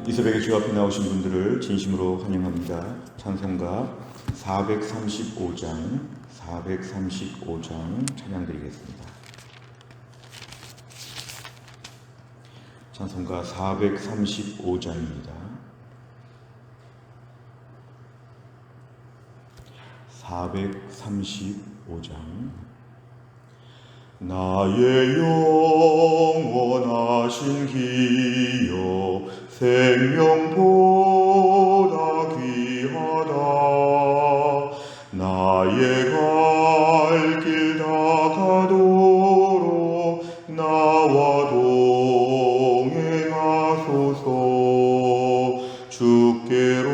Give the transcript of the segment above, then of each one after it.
이 새벽에 주 앞에 나오신 분들을 진심으로 환영합니다. 찬송가 435장 찬양 드리겠습니다. 찬송가 435장입니다. 435장. 나의 영원하신 기여 생명보다 귀하다. 나의 갈 길 다 가도록 나와 동행하소서. 주께로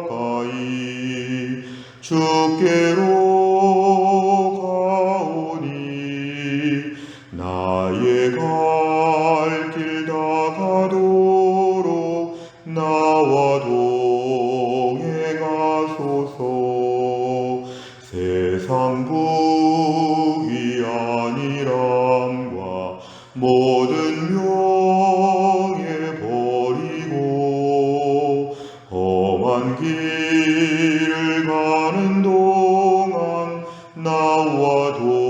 가까이 주께로 나의 갈 길 다 가도록 나와 동행하소서. 세상 부귀 안일함과 모든 명예 버리고 험한 길을 가는 동안 나와 동행하소서.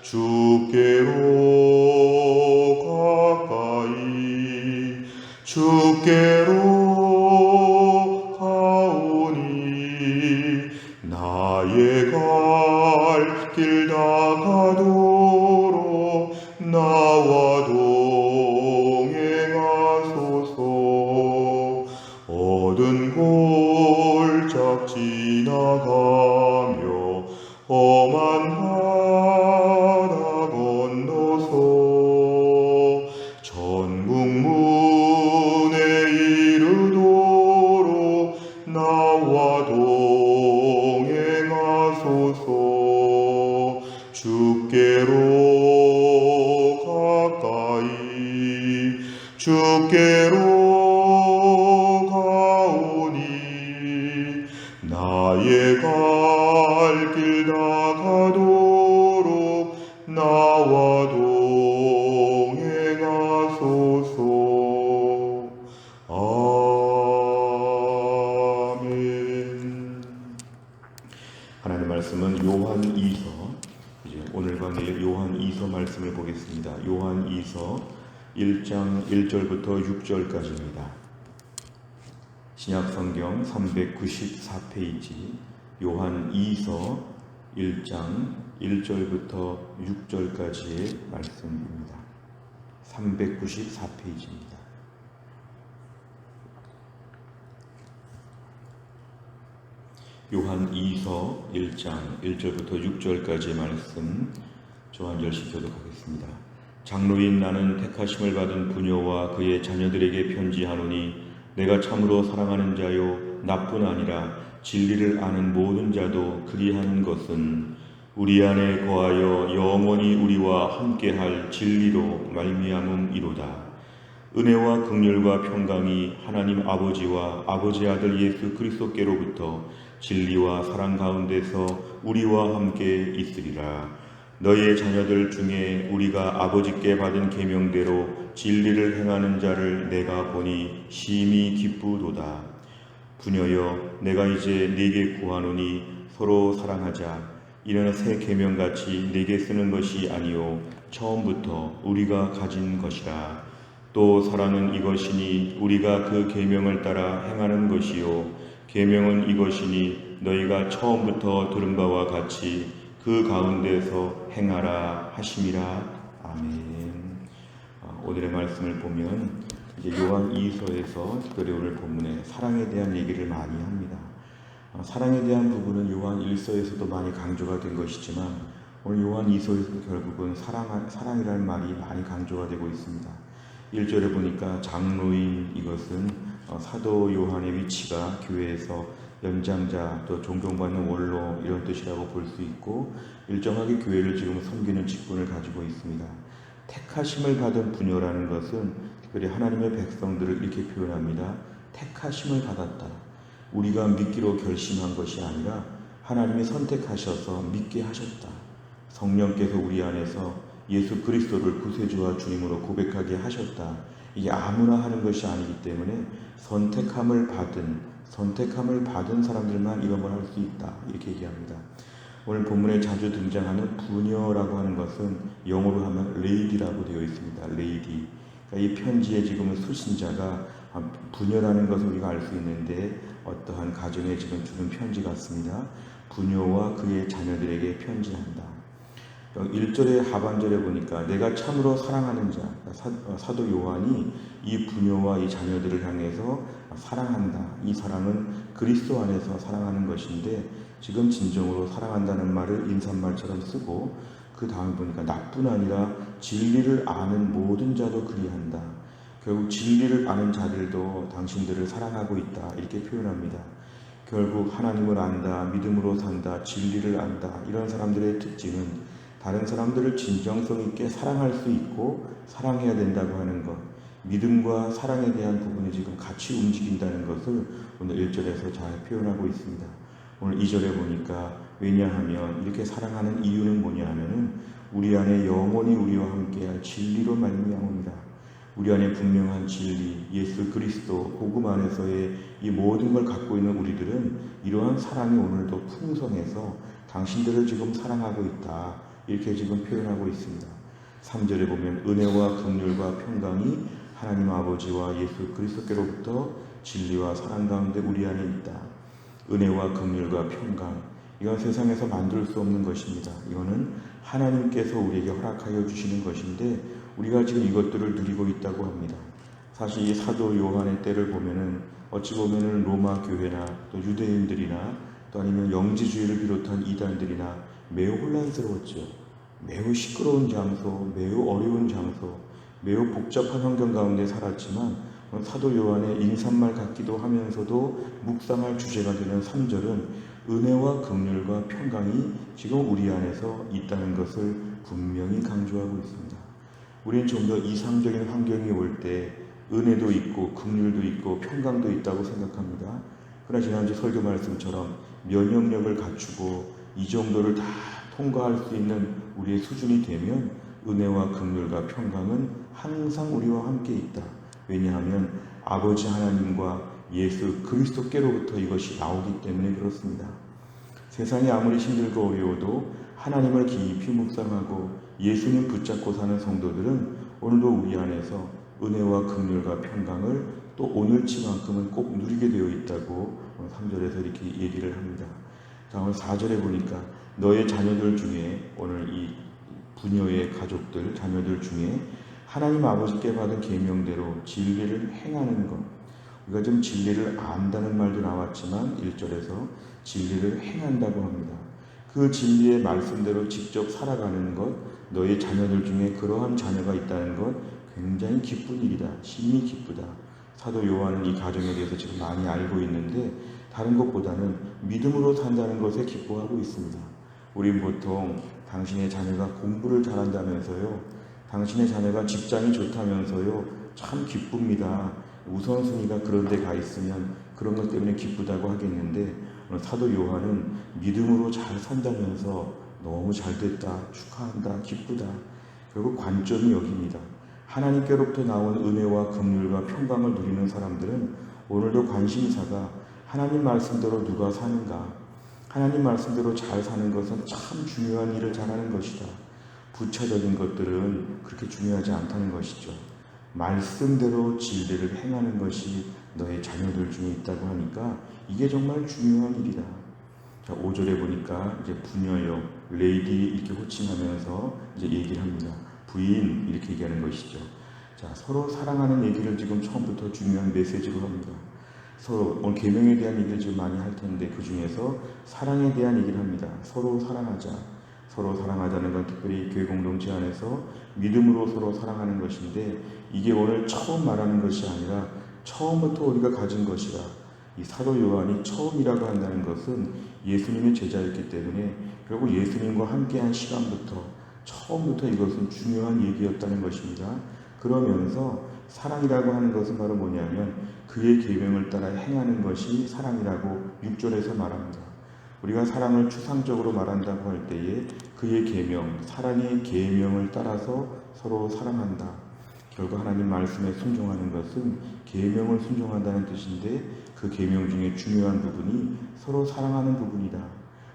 주께로 가까이 주께로 가오니 나의 갈 길 다 가도록 나와 동행하소서. 어두운 골짝 지나가며 험한 바다 건너서 천국문에 이르도록 나와 동행하소서. 주께로 가까이 주께로 가오니 나의 갈 길 다 가도록 나와 동행하소서. 아멘. 하나님의 말씀은 요한이서, 이제 오늘 강의 요한이서 말씀을 보겠습니다. 요한이서 1장 1절부터 6절까지입니다. 신약성경 394페이지 요한이서 1장 1절부터 6절까지의 말씀입니다. 394페이지입니다. 요한이서 1장 1절부터 6절까지의 말씀 저 한 절씩 교독하겠습니다. 장로인 나는 택하심을 받은 부녀와 그의 자녀들에게 편지하노니 내가 참으로 사랑하는 자요 나뿐 아니라 진리를 아는 모든 자도 그리하는 것은 우리 안에 거하여 영원히 우리와 함께할 진리로 말미암음이로다. 은혜와 긍휼과 평강이 하나님 아버지와 아버지 아들 예수 그리스도께로부터 진리와 사랑 가운데서 우리와 함께 있으리라. 너희의 자녀들 중에 우리가 아버지께 받은 계명대로 진리를 행하는 자를 내가 보니 심히 기쁘도다. 부녀여, 내가 이제 네게 구하노니 서로 사랑하자. 이는 새 계명같이 네게 쓰는 것이 아니요 처음부터 우리가 가진 것이라. 또 사랑은 이것이니 우리가 그 계명을 따라 행하는 것이요 계명은 이것이니 너희가 처음부터 들은 바와 같이 그 가운데서 행하라 하심이라. 아멘. 오늘의 말씀을 보면 이제 요한이서에서 특별히 오늘 본문에 사랑에 대한 얘기를 많이 합니다. 사랑에 대한 부분은 요한일서에서도 많이 강조가 된 것이지만 오늘 요한이서에서도 결국은 사랑이라는 말이 많이 강조가 되고 있습니다. 1절에 보니까 장로인, 이것은 사도 요한의 위치가 교회에서 연장자 또 존경받는 원로 이런 뜻이라고 볼 수 있고 일정하게 교회를 지금 섬기는 직분을 가지고 있습니다. 택하심을 받은 부녀라는 것은 특별히 하나님의 백성들을 이렇게 표현합니다. 택하심을 받았다. 우리가 믿기로 결심한 것이 아니라 하나님이 선택하셔서 믿게 하셨다. 성령께서 우리 안에서 예수 그리스도를 구세주와 주님으로 고백하게 하셨다. 이게 아무나 하는 것이 아니기 때문에 선택함을 받은 사람들만 이런 걸 할 수 있다. 이렇게 얘기합니다. 오늘 본문에 자주 등장하는 부녀라고 하는 것은 영어로 하면 lady라고 되어 있습니다. lady. 그러니까 이 편지에 지금 수신자가 부녀라는 것을 우리가 알 수 있는데 어떠한 가정에 지금 주는 편지 같습니다. 부녀와 그의 자녀들에게 편지한다. 1절의 하반절에 보니까 내가 참으로 사랑하는 자, 사도 요한이 이 부녀와 이 자녀들을 향해서 사랑한다. 이 사랑은 그리스도 안에서 사랑하는 것인데 지금 진정으로 사랑한다는 말을 인사말처럼 쓰고 그 다음에 보니까 나뿐 아니라 진리를 아는 모든 자도 그리한다. 결국 진리를 아는 자들도 당신들을 사랑하고 있다. 이렇게 표현합니다. 결국 하나님을 안다, 믿음으로 산다, 진리를 안다. 이런 사람들의 특징은 다른 사람들을 진정성 있게 사랑할 수 있고 사랑해야 된다고 하는 것, 믿음과 사랑에 대한 부분이 지금 같이 움직인다는 것을 오늘 1절에서 잘 표현하고 있습니다. 오늘 2절에 보니까 왜냐하면 이렇게 사랑하는 이유는 뭐냐 하면은 우리 안에 영원히 우리와 함께할 진리로 말미암습니다. 우리 안에 분명한 진리, 예수 그리스도 복음 안에서의 이 모든 걸 갖고 있는 우리들은 이러한 사랑이 오늘도 풍성해서 당신들을 지금 사랑하고 있다. 이렇게 지금 표현하고 있습니다. 3절에 보면 은혜와 긍휼과 평강이 하나님 아버지와 예수 그리스도께로부터 진리와 사랑 가운데 우리 안에 있다. 은혜와 긍휼과 평강, 이건 세상에서 만들 수 없는 것입니다. 이거는 하나님께서 우리에게 허락하여 주시는 것인데 우리가 지금 이것들을 누리고 있다고 합니다. 사실 이 사도 요한의 때를 보면은 어찌 보면은 로마 교회나 또 유대인들이나 또 아니면 영지주의를 비롯한 이단들이나 매우 혼란스러웠죠. 매우 시끄러운 장소, 매우 어려운 장소, 매우 복잡한 환경 가운데 살았지만 사도 요한의 인사말 같기도 하면서도 묵상할 주제가 되는 3절은 은혜와 긍휼과 평강이 지금 우리 안에서 있다는 것을 분명히 강조하고 있습니다. 우리는 좀 더 이상적인 환경이 올 때 은혜도 있고 긍휼도 있고 평강도 있다고 생각합니다. 그러나 지난주 설교 말씀처럼 면역력을 갖추고 이 정도를 다 통과할 수 있는 우리의 수준이 되면 은혜와 긍휼과 평강은 항상 우리와 함께 있다. 왜냐하면 아버지 하나님과 예수 그리스도께로부터 이것이 나오기 때문에 그렇습니다. 세상이 아무리 힘들고 어려워도 하나님을 깊이 묵상하고 예수님 붙잡고 사는 성도들은 오늘도 우리 안에서 은혜와 긍휼과 평강을 또 오늘치만큼은 꼭 누리게 되어 있다고 3절에서 이렇게 얘기를 합니다. 자, 오늘 4절에 보니까 너의 자녀들 중에 오늘 이 부녀의 가족들, 자녀들 중에 하나님 아버지께 받은 계명대로 진리를 행하는 것. 우리가 지금 진리를 안다는 말도 나왔지만 1절에서 진리를 행한다고 합니다. 그 진리의 말씀대로 직접 살아가는 것, 너의 자녀들 중에 그러한 자녀가 있다는 것 굉장히 기쁜 일이다. 심히 기쁘다. 사도 요한은 이 가정에 대해서 지금 많이 알고 있는데 다른 것보다는 믿음으로 산다는 것에 기뻐하고 있습니다. 우린 보통 당신의 자녀가 공부를 잘한다면서요, 당신의 자녀가 직장이 좋다면서요, 참 기쁩니다. 우선순위가 그런 데 가 있으면 그런 것 때문에 기쁘다고 하겠는데 사도 요한은 믿음으로 잘 산다면서 너무 잘됐다, 축하한다, 기쁘다. 결국 관점이 여기입니다. 하나님께로부터 나온 은혜와 긍휼과 평강을 누리는 사람들은 오늘도 관심사가 하나님 말씀대로 누가 사는가, 하나님 말씀대로 잘 사는 것은 참 중요한 일을 잘하는 것이다. 부차적인 것들은 그렇게 중요하지 않다는 것이죠. 말씀대로 진리를 행하는 것이 너의 자녀들 중에 있다고 하니까 이게 정말 중요한 일이다. 자, 5절에 보니까 이제 부녀여, 레이디 이렇게 호칭하면서 이제 얘기를 합니다. 부인 이렇게 얘기하는 것이죠. 자, 서로 사랑하는 얘기를 지금 처음부터 중요한 메시지로 합니다. 서로 오늘 계명에 대한 얘기를 지금 많이 할 텐데 그 중에서 사랑에 대한 얘기를 합니다. 서로 사랑하자. 서로 사랑하자는 건 특별히 교회 공동체 안에서 믿음으로 서로 사랑하는 것인데 이게 오늘 처음 말하는 것이 아니라 처음부터 우리가 가진 것이라. 이 사도 요한이 처음이라고 한다는 것은 예수님의 제자였기 때문에 결국 예수님과 함께한 시간부터 처음부터 이것은 중요한 얘기였다는 것입니다. 그러면서 사랑이라고 하는 것은 바로 뭐냐면 그의 계명을 따라 행하는 것이 사랑이라고 6절에서 말합니다. 우리가 사랑을 추상적으로 말한다고 할 때에 그의 계명, 사랑의 계명을 따라서 서로 사랑한다. 결국 하나님 말씀에 순종하는 것은 계명을 순종한다는 뜻인데 그 계명 중에 중요한 부분이 서로 사랑하는 부분이다.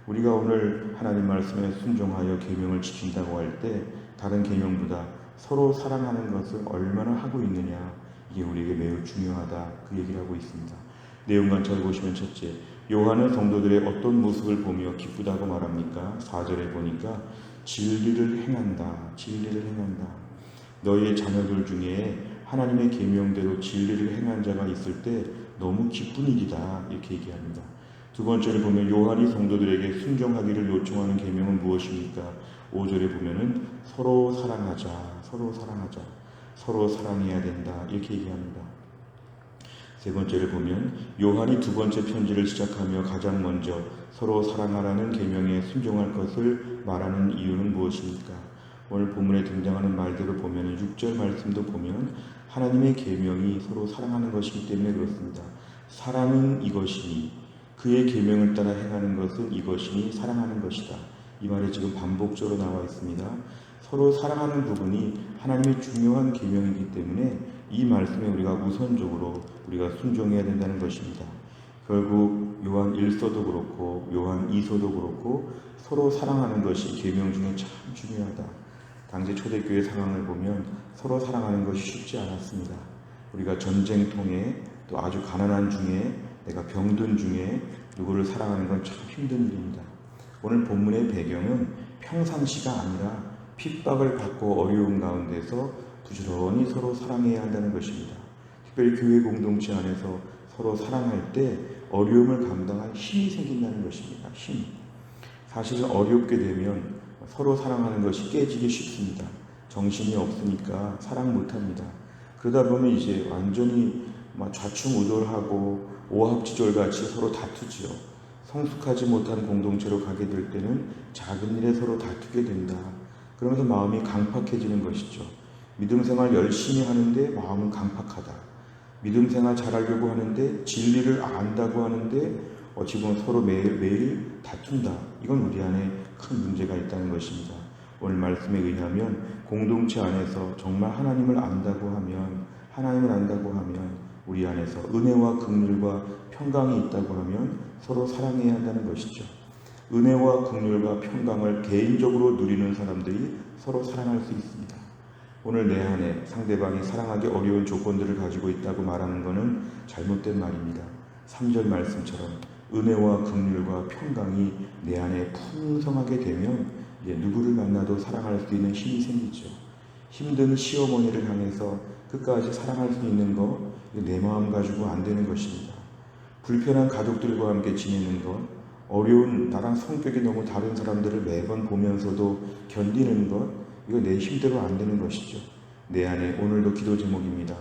우리가 오늘 하나님 말씀에 순종하여 계명을 지킨다고 할 때 다른 계명보다 서로 사랑하는 것을 얼마나 하고 있느냐, 이게 우리에게 매우 중요하다, 그 얘기를 하고 있습니다. 내용만 잘 보시면 첫째, 요한은 성도들의 어떤 모습을 보며 기쁘다고 말합니까? 4절에 보니까 진리를 행한다. 진리를 행한다. 너희의 자녀들 중에 하나님의 계명대로 진리를 행한 자가 있을 때 너무 기쁜 일이다, 이렇게 얘기합니다. 두 번째를 보면 요한이 성도들에게 순종하기를 요청하는 계명은 무엇입니까? 5절에 보면은 서로 사랑하자, 서로 사랑하자, 서로 사랑해야 된다, 이렇게 얘기합니다. 세 번째를 보면 요한이 두 번째 편지를 시작하며 가장 먼저 서로 사랑하라는 계명에 순종할 것을 말하는 이유는 무엇입니까? 오늘 본문에 등장하는 말들을 보면 6절 말씀도 보면 하나님의 계명이 서로 사랑하는 것이기 때문에 그렇습니다. 사랑은 이것이니 그의 계명을 따라 행하는 것은 이것이니 사랑하는 것이다. 이 말이 지금 반복적으로 나와 있습니다. 서로 사랑하는 부분이 하나님의 중요한 계명이기 때문에 이 말씀에 우리가 우선적으로 우리가 순종해야 된다는 것입니다. 결국 요한 1서도 그렇고 요한 2서도 그렇고 서로 사랑하는 것이 계명 중에 참 중요하다. 당시 초대교회 상황을 보면 서로 사랑하는 것이 쉽지 않았습니다. 우리가 전쟁통에 또 아주 가난한 중에 내가 병든 중에 누구를 사랑하는 건 참 힘든 일입니다. 오늘 본문의 배경은 평상시가 아니라 핍박을 받고 어려운 가운데서 부지런히 서로 사랑해야 한다는 것입니다. 특별히 교회 공동체 안에서 서로 사랑할 때 어려움을 감당할 힘이 생긴다는 것입니다. 힘. 사실은 어렵게 되면 서로 사랑하는 것이 깨지기 쉽습니다. 정신이 없으니까 사랑 못합니다. 그러다 보면 이제 완전히 좌충우돌하고 오합지졸같이 서로 다투지요. 성숙하지 못한 공동체로 가게 될 때는 작은 일에 서로 다투게 된다. 그러면서 마음이 강팍해지는 것이죠. 믿음 생활 열심히 하는데 마음은 강팍하다. 믿음 생활 잘하려고 하는데 진리를 안다고 하는데 어찌 보면 서로 매일 다툰다. 이건 우리 안에 큰 문제가 있다는 것입니다. 오늘 말씀에 의하면 공동체 안에서 정말 하나님을 안다고 하면 우리 안에서 은혜와 긍휼과 평강이 있다고 하면 서로 사랑해야 한다는 것이죠. 은혜와 긍휼과 평강을 개인적으로 누리는 사람들이 서로 사랑할 수 있습니다. 오늘 내 안에 상대방이 사랑하기 어려운 조건들을 가지고 있다고 말하는 것은 잘못된 말입니다. 3절 말씀처럼 은혜와 긍휼과 평강이 내 안에 풍성하게 되면 이제 누구를 만나도 사랑할 수 있는 힘이 생기죠. 힘든 시어머니를 향해서 끝까지 사랑할 수 있는 거 내 마음 가지고 안 되는 것입니다. 불편한 가족들과 함께 지내는 것, 어려운 나랑 성격이 너무 다른 사람들을 매번 보면서도 견디는 것, 이거 내 힘대로 안 되는 것이죠. 내 안에 오늘도 기도 제목입니다.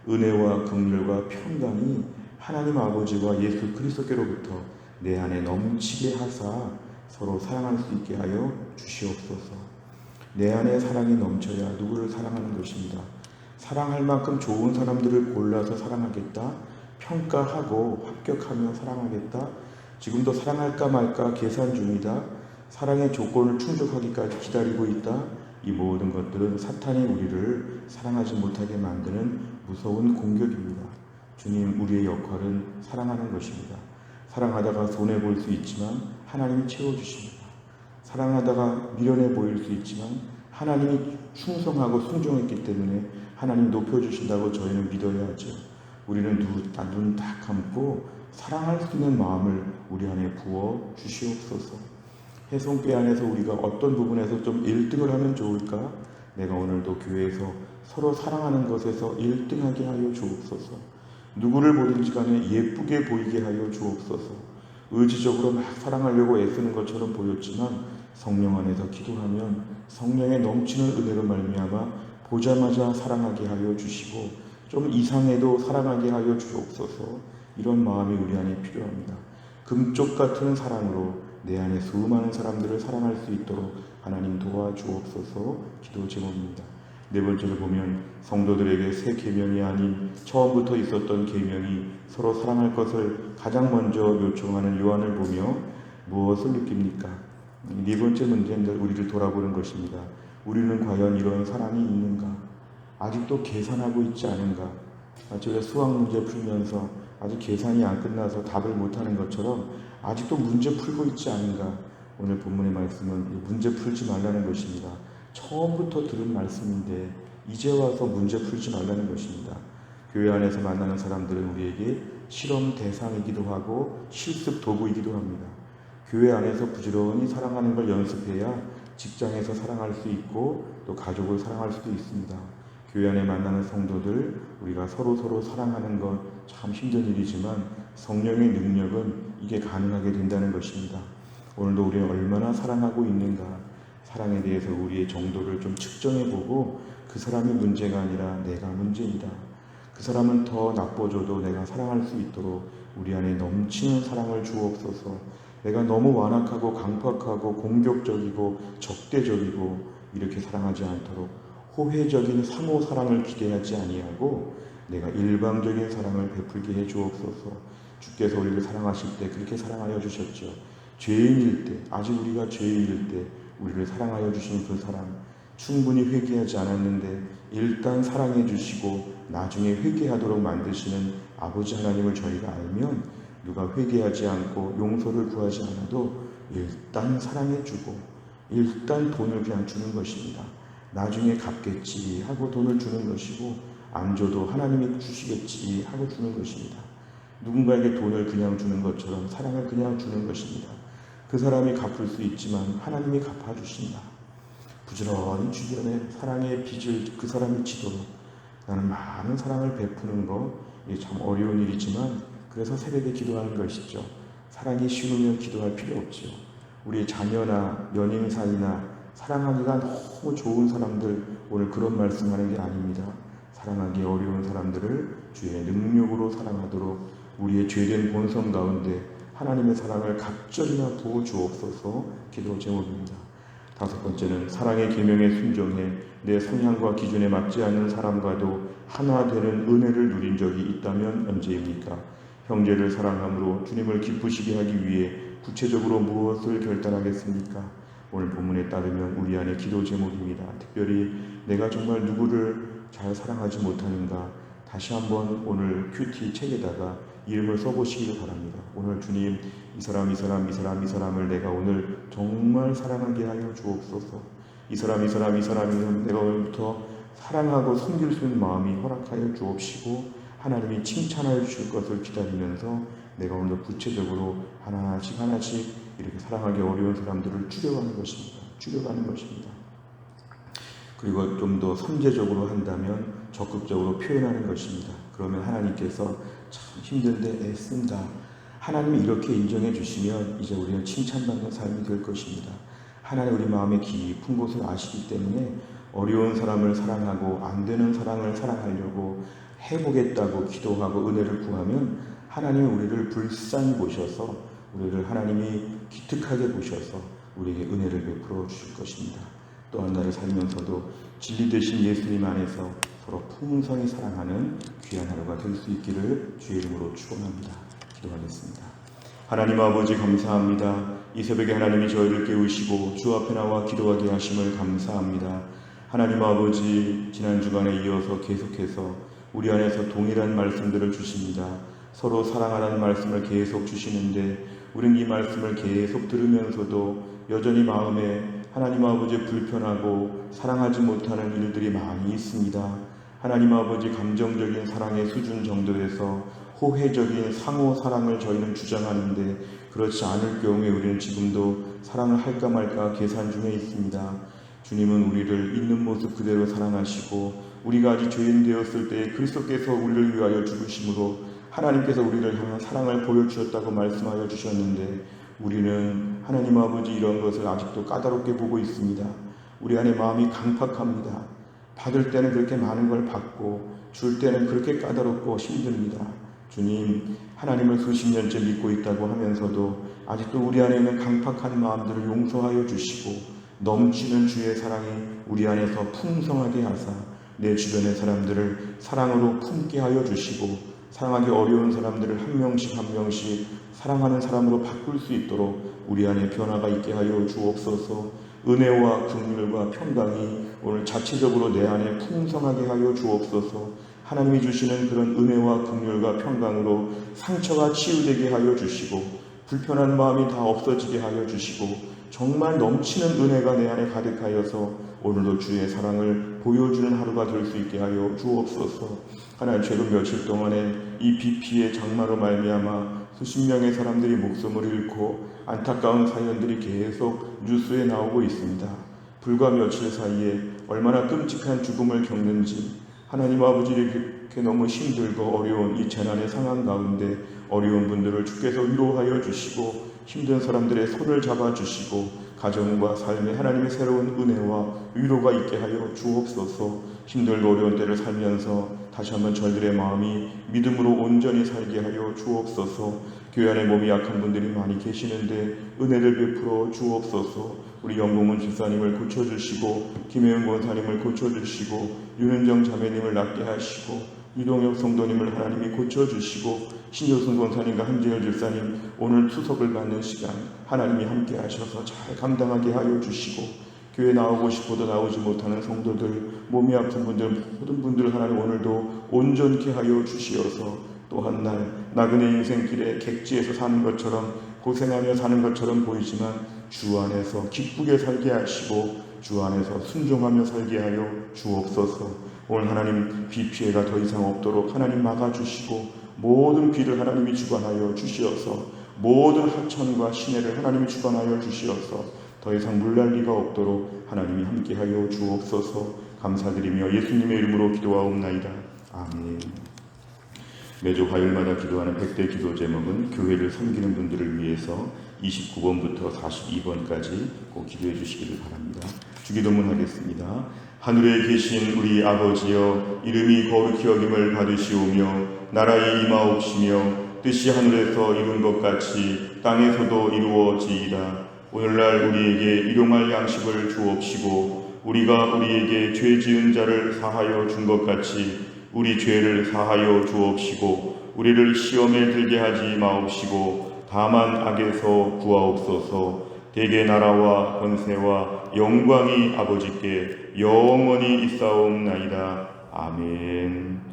은혜와 긍휼과 평강이 하나님 아버지와 예수 그리스도께로부터 내 안에 넘치게 하사 서로 사랑할 수 있게 하여 주시옵소서. 내 안에 사랑이 넘쳐야 누구를 사랑하는 것입니다. 사랑할 만큼 좋은 사람들을 골라서 사랑하겠다. 평가하고 합격하며 사랑하겠다. 지금도 사랑할까 말까 계산 중이다. 사랑의 조건을 충족하기까지 기다리고 있다. 이 모든 것들은 사탄이 우리를 사랑하지 못하게 만드는 무서운 공격입니다. 주님, 우리의 역할은 사랑하는 것입니다. 사랑하다가 손해볼 수 있지만 하나님이 채워주십니다. 사랑하다가 미련해 보일 수 있지만 하나님이 충성하고 순종했기 때문에 하나님 높여주신다고 저희는 믿어야 하죠. 우리는 눈 딱 감고 사랑할 수 있는 마음을 우리 안에 부어 주시옵소서. 해송교 안에서 우리가 어떤 부분에서 좀 1등을 하면 좋을까? 내가 오늘도 교회에서 서로 사랑하는 것에서 1등하게 하여 주옵소서. 누구를 보든지 간에 예쁘게 보이게 하여 주옵소서. 의지적으로 막 사랑하려고 애쓰는 것처럼 보였지만 성령 안에서 기도하면 성령의 넘치는 은혜로 말미암아 보자마자 사랑하게 하여 주시고 좀 이상해도 사랑하게 하여 주옵소서. 이런 마음이 우리 안에 필요합니다. 금쪽 같은 사랑으로 내 안에 수많은 사람들을 사랑할 수 있도록 하나님 도와주옵소서. 기도 제목입니다. 네 번째로 보면 성도들에게 새 계명이 아닌 처음부터 있었던 계명이 서로 사랑할 것을 가장 먼저 요청하는 요한을 보며 무엇을 느낍니까? 네 번째 문제는 우리를 돌아보는 것입니다. 우리는 과연 이런 사랑이 있는가? 아직도 계산하고 있지 않은가? 저희가 수학 문제 풀면서 아직 계산이 안 끝나서 답을 못하는 것처럼 아직도 문제 풀고 있지 않은가? 오늘 본문의 말씀은 문제 풀지 말라는 것입니다. 처음부터 들은 말씀인데 이제 와서 문제 풀지 말라는 것입니다. 교회 안에서 만나는 사람들은 우리에게 실험 대상이기도 하고 실습 도구이기도 합니다. 교회 안에서 부지런히 사랑하는 걸 연습해야 직장에서 사랑할 수 있고 또 가족을 사랑할 수도 있습니다. 교회 안에 만나는 성도들, 우리가 서로 사랑하는 건 참 힘든 일이지만 성령의 능력은 이게 가능하게 된다는 것입니다. 오늘도 우리는 얼마나 사랑하고 있는가, 사랑에 대해서 우리의 정도를 좀 측정해보고 그 사람이 문제가 아니라 내가 문제이다. 그 사람은 더 나빠져도 내가 사랑할 수 있도록 우리 안에 넘치는 사랑을 주옵소서. 내가 너무 완악하고 강팍하고 공격적이고 적대적이고 이렇게 사랑하지 않도록 호혜적인 상호 사랑을 기대하지 아니하고 내가 일방적인 사랑을 베풀게 해 주옵소서. 주께서 우리를 사랑하실 때 그렇게 사랑하여 주셨죠. 죄인일 때, 아직 우리가 죄인일 때 우리를 사랑하여 주신 그 사랑, 충분히 회개하지 않았는데 일단 사랑해 주시고 나중에 회개하도록 만드시는 아버지 하나님을 저희가 알면 누가 회개하지 않고 용서를 구하지 않아도 일단 사랑해 주고 일단 돈을 그냥 주는 것입니다. 나중에 갚겠지 하고 돈을 주는 것이고 안 줘도 하나님이 주시겠지 하고 주는 것입니다. 누군가에게 돈을 그냥 주는 것처럼 사랑을 그냥 주는 것입니다. 그 사람이 갚을 수 있지만 하나님이 갚아주신다. 부지런히 주변에 사랑의 빚을 그 사람이 지도록 나는 많은 사랑을 베푸는 거 이게 참 어려운 일이지만 그래서 새벽에 기도하는 것이죠. 사랑이 쉬우면 기도할 필요 없죠. 우리 자녀나 연인 사이나 사랑하기가 너무 좋은 사람들 오늘 그런 말씀하는 게 아닙니다. 사랑하기 어려운 사람들을 주의 능력으로 사랑하도록 우리의 죄된 본성 가운데 하나님의 사랑을 갑절이나 부어 주옵소서 기도 제목입니다. 다섯 번째는 사랑의 계명에 순종해 내 성향과 기준에 맞지 않는 사람과도 하나 되는 은혜를 누린 적이 있다면 언제입니까? 형제를 사랑함으로 주님을 기쁘시게 하기 위해 구체적으로 무엇을 결단하겠습니까? 오늘 본문에 따르면 우리 안의 기도 제목입니다. 특별히 내가 정말 누구를 잘 사랑하지 못하는가 다시 한번 오늘 큐티 책에다가 이름을 써보시기를 바랍니다. 오늘 주님 이 사람을 내가 오늘 정말 사랑하게 하여 주옵소서. 이 사람을 내가 오늘부터 사랑하고 섬길 수 있는 마음이 허락하여 주옵시고 하나님이 칭찬하여 주실 것을 기다리면서 내가 오늘도 구체적으로 하나씩 이렇게 사랑하기 어려운 사람들을 줄여가는 것입니다. 그리고 좀 더 선제적으로 한다면 적극적으로 표현하는 것입니다. 그러면 하나님께서 참 힘든데 애쓴다. 하나님이 이렇게 인정해 주시면 이제 우리는 칭찬받는 삶이 될 것입니다. 하나님 우리 마음의 깊은 곳을 아시기 때문에 어려운 사람을 사랑하고 안 되는 사랑을 사랑하려고 해보겠다고 기도하고 은혜를 구하면 하나님이 우리를 불쌍히 보셔서 우리를 하나님이 기특하게 보셔서 우리에게 은혜를 베풀어 주실 것입니다. 또한 나를 살면서도 진리 되신 예수님 안에서 서로 풍성히 사랑하는 귀한 하루가 될 수 있기를 주의 이름으로 축원합니다. 기도하겠습니다. 하나님 아버지 감사합니다. 이 새벽에 하나님이 저희를 깨우시고 주 앞에 나와 기도하게 하심을 감사합니다. 하나님 아버지 지난 주간에 이어서 계속해서 우리 안에서 동일한 말씀들을 주십니다. 서로 사랑하라는 말씀을 계속 주시는데 우리는 이 말씀을 계속 들으면서도 여전히 마음에 하나님 아버지 불편하고 사랑하지 못하는 일들이 많이 있습니다. 하나님 아버지 감정적인 사랑의 수준 정도에서 호혜적인 상호 사랑을 저희는 주장하는데 그렇지 않을 경우에 우리는 지금도 사랑을 할까 말까 계산 중에 있습니다. 주님은 우리를 있는 모습 그대로 사랑하시고 우리가 아직 죄인 되었을 때 그리스도께서 우리를 위하여 죽으심으로 하나님께서 우리를 향한 사랑을 보여주셨다고 말씀하여 주셨는데 우리는 하나님 아버지 이런 것을 아직도 까다롭게 보고 있습니다. 우리 안에 마음이 강팍합니다. 받을 때는 그렇게 많은 걸 받고 줄 때는 그렇게 까다롭고 힘듭니다. 주님, 하나님을 수십 년째 믿고 있다고 하면서도 아직도 우리 안에 있는 강팍한 마음들을 용서하여 주시고 넘치는 주의 사랑이 우리 안에서 풍성하게 하사 내 주변의 사람들을 사랑으로 품게 하여 주시고 사랑하기 어려운 사람들을 한 명씩 사랑하는 사람으로 바꿀 수 있도록 우리 안에 변화가 있게 하여 주옵소서. 은혜와 긍휼과 평강이 오늘 자체적으로 내 안에 풍성하게 하여 주옵소서. 하나님이 주시는 그런 은혜와 긍휼과 평강으로 상처가 치유되게 하여 주시고 불편한 마음이 다 없어지게 하여 주시고 정말 넘치는 은혜가 내 안에 가득하여서 오늘도 주의 사랑을 보여주는 하루가 될 수 있게 하여 주옵소서. 하나님, 최근 며칠 동안에 이 비 피해 장마로 말미암아 수십 명의 사람들이 목숨을 잃고 안타까운 사연들이 계속 뉴스에 나오고 있습니다. 불과 며칠 사이에 얼마나 끔찍한 죽음을 겪는지, 하나님 아버지, 이렇게 너무 힘들고 어려운 이 재난의 상황 가운데 어려운 분들을 주께서 위로하여 주시고 힘든 사람들의 손을 잡아주시고 가정과 삶에 하나님의 새로운 은혜와 위로가 있게 하여 주옵소서. 힘들고 어려운 때를 살면서 다시 한번 저희들의 마음이 믿음으로 온전히 살게 하여 주옵소서. 교회 안에 몸이 약한 분들이 많이 계시는데 은혜를 베풀어 주옵소서. 우리 영봉은 집사님을 고쳐주시고 김혜은 권사님을 고쳐주시고 윤은정 자매님을 낫게 하시고 이동혁 성도님을 하나님이 고쳐주시고 신효순 권사님과 한재열 집사님 오늘 투석을 받는 시간 하나님이 함께 하셔서 잘 감당하게 하여 주시고 교회 나오고 싶어도 나오지 못하는 성도들, 몸이 아픈 분들, 모든 분들 하나님 오늘도 온전케 하여 주시어서 또 한 날 나그네 인생길에 객지에서 사는 것처럼 고생하며 사는 것처럼 보이지만 주 안에서 기쁘게 살게 하시고 주 안에서 순종하며 살게 하여 주옵소서. 오늘 하나님 비 피해가 더 이상 없도록 하나님 막아주시고 모든 비를 하나님이 주관하여 주시어서 모든 하천과 시내를 하나님이 주관하여 주시어서 더 이상 물날 리가 없도록 하나님이 함께하여 주옵소서. 감사드리며 예수님의 이름으로 기도하옵나이다. 아멘. 매주 화요일마다 기도하는 100대 기도 제목은 교회를 섬기는 분들을 위해서 29번부터 42번까지 꼭 기도해 주시기를 바랍니다. 주기도문 하겠습니다. 하늘에 계신 우리 아버지여, 이름이 거룩히 여김을 받으시오며 나라에 임하옵시며 뜻이 하늘에서 이룬 것 같이 땅에서도 이루어지이다. 오늘날 우리에게 일용할 양식을 주옵시고 우리가 우리에게 죄 지은 자를 사하여 준 것 같이 우리 죄를 사하여 주옵시고 우리를 시험에 들게 하지 마옵시고 다만 악에서 구하옵소서. 대개 나라와 권세와 영광이 아버지께 영원히 있사옵나이다. 아멘.